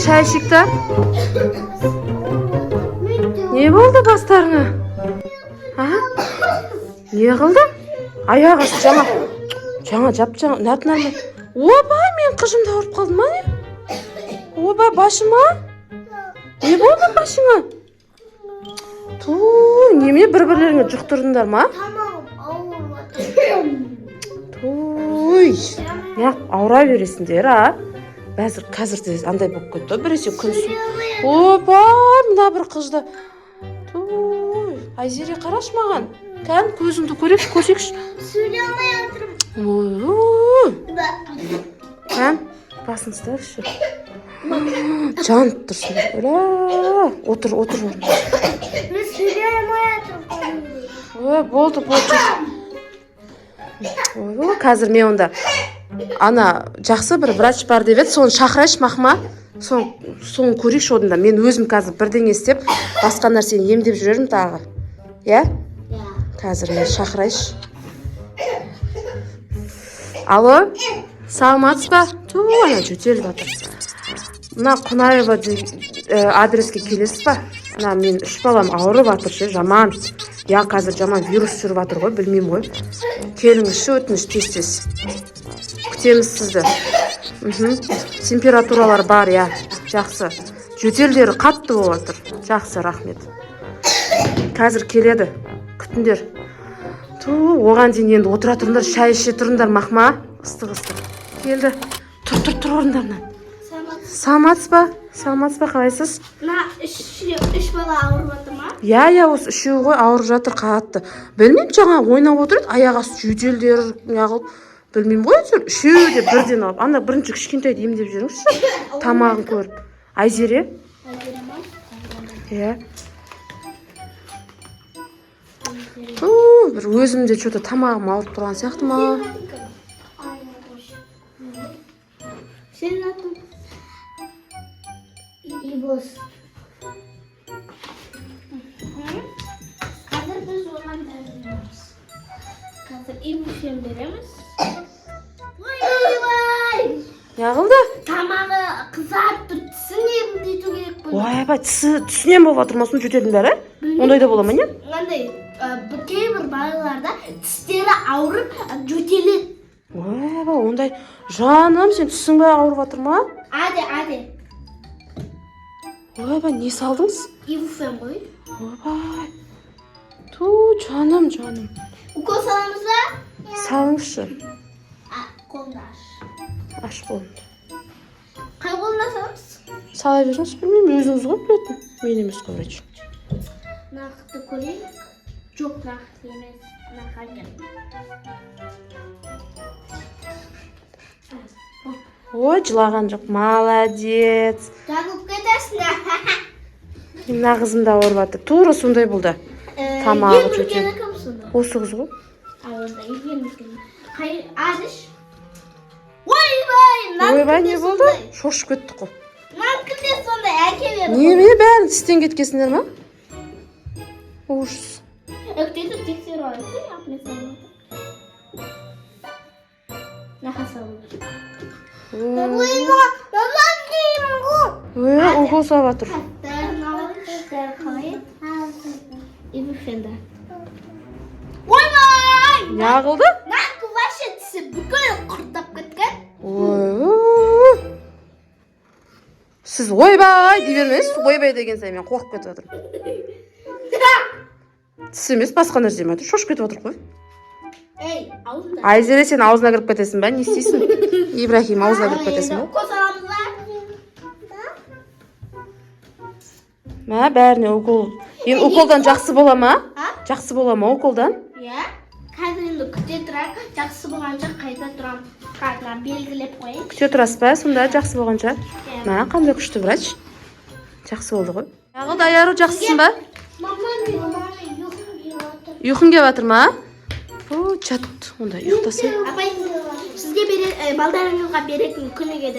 шай ішейік та. Не болды бастарыңа? Не қылды? Аяғы жаңа жап-жаңа нәрді. Опа, мен қыжымда ауырып қалдым ма? Опа, башыма? Не болды башыңа? Неме бір-бірлеріңе жұқтырдыңдар ма? Ауыра бересіңдер, қазір андай болып кетті, біресе күнсін. Опа, мына бір қызды. Айзере, қараш маған. Кән, көзіңді көрсекші. Сөйлей алмай отырмын. Кән, басын ұстаршы. Жанып тұрсын. Отыр. Мен сөйлей алмай отырмын. Болды. Қазір мен онда жақсы бір врач бар деп еді, соны шақырайшы мақма. Соны көрейікші одында. Мен өзім қазір бірдеңе істеп, басқа нәрсені емдеп жүрерім тағы. Я? Қазір мен шақырайшы. Алло, саламатсыз ба? Ана жөтеліп жатыр. Мына Қонаева адреске келесіз ба? Мен 3 балам ауырып жатыр ше, жаман. Қазір жаман вирус жүріп жатыр ғой, білмеймін ғой. Келіңізші, өтініш тез. Күтеміз сізді. Температуралар бар, жақсы. Жөтелдері қатты болып жатыр. Жақсы, рахмет. Қазір келеді. Күтіңдер. Оған дейін енді отыра тұрыңдар, шай іше тұрыңдар мақма. Ыстық. Келді. Тұр орындарынан. Саламатсыз ба, қалайсыз? Мына 3 бала ауырып жатыр ма? Осы үшеуі ғой ауырып жатыр қатты. Білмеймін, жаңа ойнап отырды, аяғы жөтелдері неғылып. Білмеймін ғой, үшеуі де бірден алып. Анда бірінші кішкентайды емдеп жүріңізші. Тамағын көріп. Айзере? Айзере ма? Бір өзімде что-то тамағым ауырып тұрған сияқты ма? Senin adın İboz. Қазір біз оған дәрілеріміз. Қазір İbo'шен береміз. Ой! Не қылды? Тамағы қызарып тұр, тісін емдету керек болды. Ойбай, тісінен болып жатыр ма, соны жөтелдің бәрі? Ондайда бола ма не? Кейбір балаларда тістері ауырып, жөтеледі. Ойбай, ондай. Жаным, сен түсің бәрі ауырып жатыр ма? Аде. Ойбай, не салдыңыз? İbufen ғой. Ойбай. Жаным. Укол саламыз ба? Салыңызшы. Қолды аш. Аш қолымды. Қай қолына саламыз? Сала беріңіз, білмеймін, өзіңіз ғой білетін. Мен емес врач. Нақты көрейік. Жоқ, нақты емес. Нақаген. Ой, жылаған жоқ, молодец. Тағып кетесің. Мына қызым да ауырып жатыр. Тура сондай болды. Тамағы жөтелді. Осы қыз ғой. Адыш. Ойбай, не болды? Шошып кеттік қой. Намкінде сондай әке берді. Неме бәрін тістен кеткесіңдер ма? Ужас. Өктеді тексеру алды. Нақас алды. Укол салып жатыр. Ойбай! Не қылды? Нақты ваше тісі бүкіл құрттап кеткен. Сіз ойбай дей бермеңіз, ойбай деген сайын мен қорқып кетіп жатырмын. Тіс емес, басқа нәрсе ме? Шошып кетіп жатыр ғой. Аузында. Айзере, сен аузына кіріп кетесің бе? Не істейсің? Ибрахим, аузына кіріп кетесің бе? Укол саламыз ба? Бәріне укол. Енді уколдан жақсы бола ма? Жақсы бола ма уколдан? Қазір енді күте тұрайық. Жақсы болғанша қайта тұрам. Қайта белгілеп қойын. Күте тұрасыз ба? Сонда жақсы болғанша. Қандай күшті врач? Жақсы болды ғой. Ағы даяру жақсысың ба? Ұйқың келіп жатыр ма? Жат, онда ұйықтасың. Апай, сізге балдарыңызға беретін күніге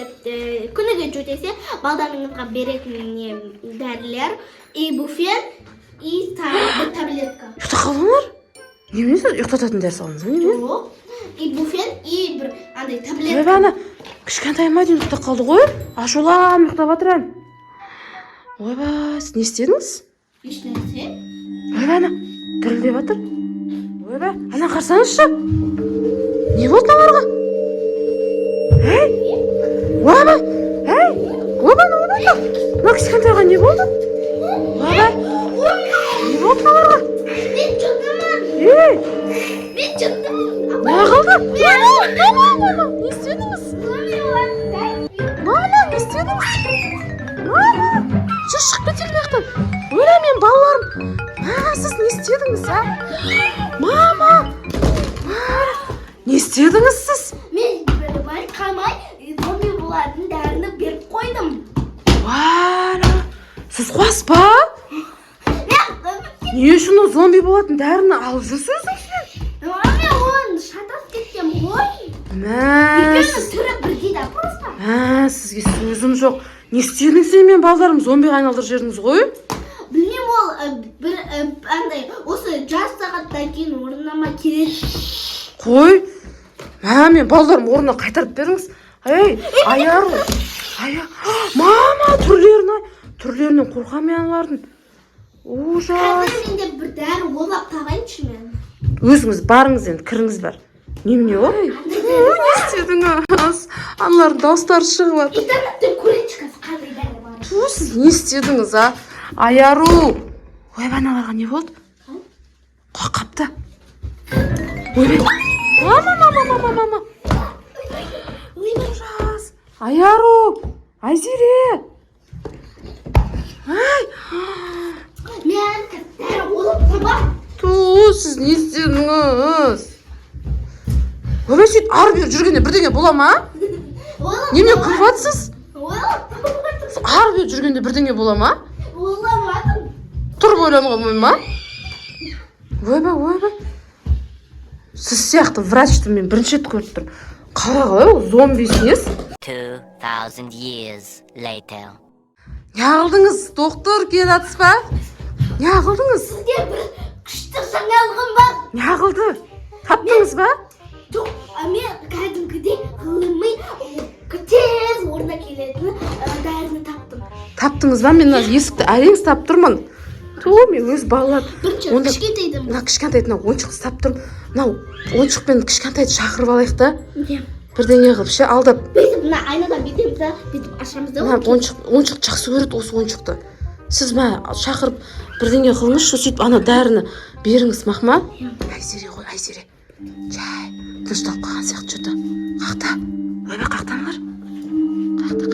жөтесе, балдарыңызға беретін дәрілер İbufen и таблетка. Ұйықта қалыңдар? Немене сіз ұйықтататын дәрі салыңыз ба? Жоқ. İbufen и бір андай таблетка. Кішкентай ма дейін ұйықта қалды ғой? Ашулам ұйықтап жатыр ән. ойбай, сіз не істедіңіз? Ешнәрсе. Ойбай, ана дірілдеп жатыр. Ойбай, ана қарсаңызшы. Не болды аналарға? Ойбай, ойбай, не болды? Мына кішкентайға не болды? Ойбай, не болды аналарға? Мен жұттымын. Мен жұттымын. Не қылды? Не істедіңіз? Мама, не істедіңіз? Мама, жүр шығып кетелі мектен. Өлә, мен балаларым. Сіз не істедіңіз, а? Мама, не істедіңіз сіз? Мен байқамай зомби болатын дәріні беріп қойдым. Сіз қуасыз ба? Не үшін ол зомби болатын дәріні алып жүрсіз? Мен оны шатасып кеткен ғой. Сіз... түрі бірдей да просто. Сізге сөзім жоқ. Не істедіңіз мен балдарым зомбиға айналдырып жібердіңіз ғой? Білмеймін, ол бір андай осы жас сағаттан кейін орнама келеді. Қой. Мен балдарым орнына қайтарып беріңіз. Аяру. Мама, түрлерінен қорқамын аналардың. Ужас. Қазір менде бір дәрі ойлап табайыншы мен. Өзіңіз барыңыз енді, кіріңіз бар. Немене о? Не істедіңіз? Аналардың дауыстары шығып жатыр. Интернеттен көрейінші қазір қандай дәрі бар. Сіз не істедіңіз, а? Аяру. Ойбай, аналарға не болды? Қорқапты. Ойбай. Мама. Ужас. Аяру. Айзере. Мен дәрі ойлап табам. Сіз не істедіңіз? Ойбай, сөйтіп ары-бері жүргенде бірдеңе бола ма? Неме күліп жатсыз? Ойлап табам. Ары-бері жүргенде бірдеңе бола ма? Ойламадым. Тұрып ойламауға ма? Ойбай. Сіз сияқты врачты мен бірінші рет көріп тұрмын. Қарағай, ол зомбисінес. 2000 years later. Не қылдыңыз, доктор келе жатсыз ба? Не қылдыңыз? Сізде бір күшті жаңалығым бар. Не қылды? Таптыңыз ба? Жоқ, мен кәдімгідей ғылыми тез орнына келетін дәріні таптым. Таптыңыз ба? Мен есікті әрең ұстап тұрмын. Мен өз балалар. Бірінші кішкентайдым. Мына кішкентайды ойыншық ұстап тұрмын. Мынау ойыншықпен кішкентайды шақырып алайық та. Бірдеңе қылып ше алдап. Бүйтіп мына айнадан бүйтеміз да, бүйтіп ашамыз да. Ойыншық жақсы көреді осы ойыншықты. Сіз шақырып бірдеңе қылыңызшы, сөйтіп ана дәріні беріңіз, мақма. Айзере ғой, Айзере. Жай, тынышталып қалған сияқты жүрді. Қақта. Ойбай, қақтаңдар. Қақта.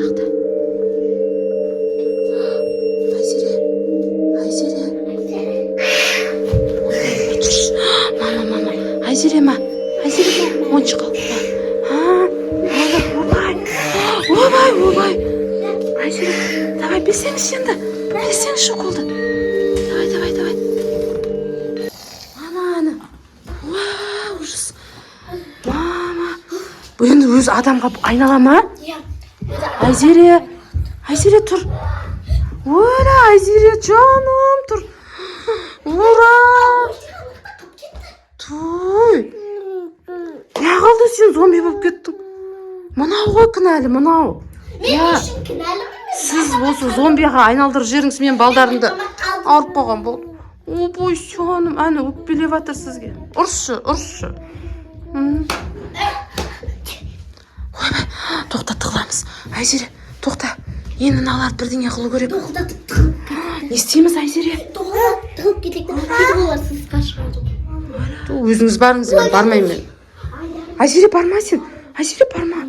Айзере. Мама. Айзере ма? Ойыншық алып. Ойбай. Айзере, давай бесеңіз енді. Бесеңіз уколды. Давай. Ана. Ужас. Мама. Бұл енді өз адамға айнала ма? Айзере тұр. Ойла, Айзере жаным тұр. Ура! Той. Не қалды сен зомби болып кеттің? Мынау ғой кінәлі, мынау. Мен үшін кінәлімін. Сіз осы зомбиға айналдырып жіберіңіз, мен балдарымды алып қалған болды. Ойбай, жаным, әні өкпелеп жатыр сізге. Ұршы. Ойбай, тоқта тығыламыз. Айзере, тоқта. Енді мыналар бірдеңе қылу керек. Не істейміз, Айзере? Тығып кетейік. Кетіп оларсыз қашып. Өзіңіз барыңыз, мен бармаймын. Айзере, барма сен. Айзере, барма.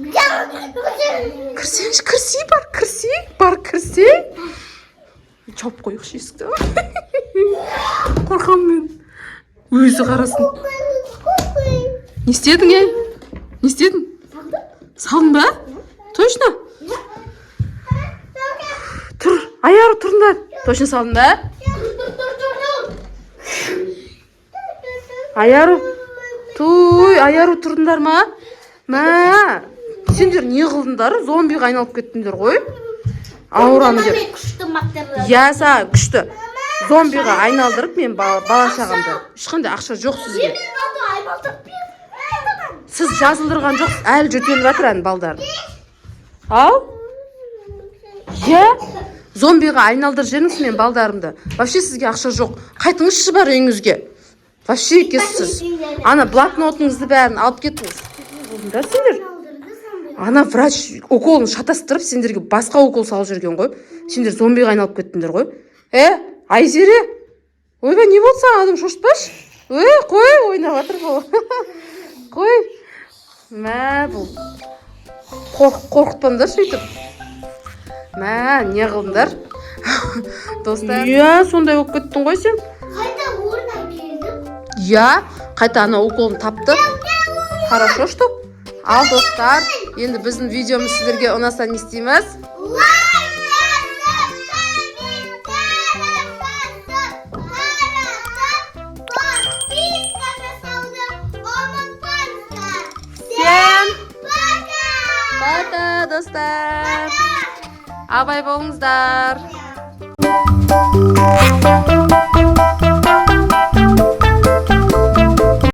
Кірсеңші, кірсей. Жауып қойықшы есікті. Қорқам мен. Өзі қарасын. Не істедің, Не істедің? Салдың ба? Точно? Тұр, Аяру тұрыңдар. Точно салдың ба? Аяру. Аяру тұрдыңдар ма? Сендер не қылдыңдар? Зомбиға айналып кеттіңдер ғой? Ауырам деп. Күшті. Зомбиға айналдырып мен бала шағамды. Ешқандай ақша жоқ сізге. Сіз жазылдырған жоқсыз, әлі жөтеліп жатыр ән балдар. Ал? Зомбиға айналдырып жіберіңіз мен балдарымды. Вообще сізге ақша жоқ. Қайтыңызшы бар үйіңізге. Вообще екенсіз. Ана блокнотыңызды бәрін алып кеттіңіз. Болыңдар сендер. Ана врач уколын шатастырып сендерге басқа укол салып жүрген ғой. Сендер зомбиға айналып кеттіңдер ғой. Айзере. Ойбай, не болды саған, адам шошытпашы. Қой, ойнап жатыр бұл. Қой. Мә, бұл. Қорқытпаңдар сөйтіп. Мә, не қылыңдар? Достар. Сондай болып кеттің ғой сен. Қайта орнына келдім. Қайта ана уколын тапты. Хорошо, что? Ал, достар, енді біздің видеомыз сіздерге ұнаса не істейміз? Пока, достар. Абай болыңыздар.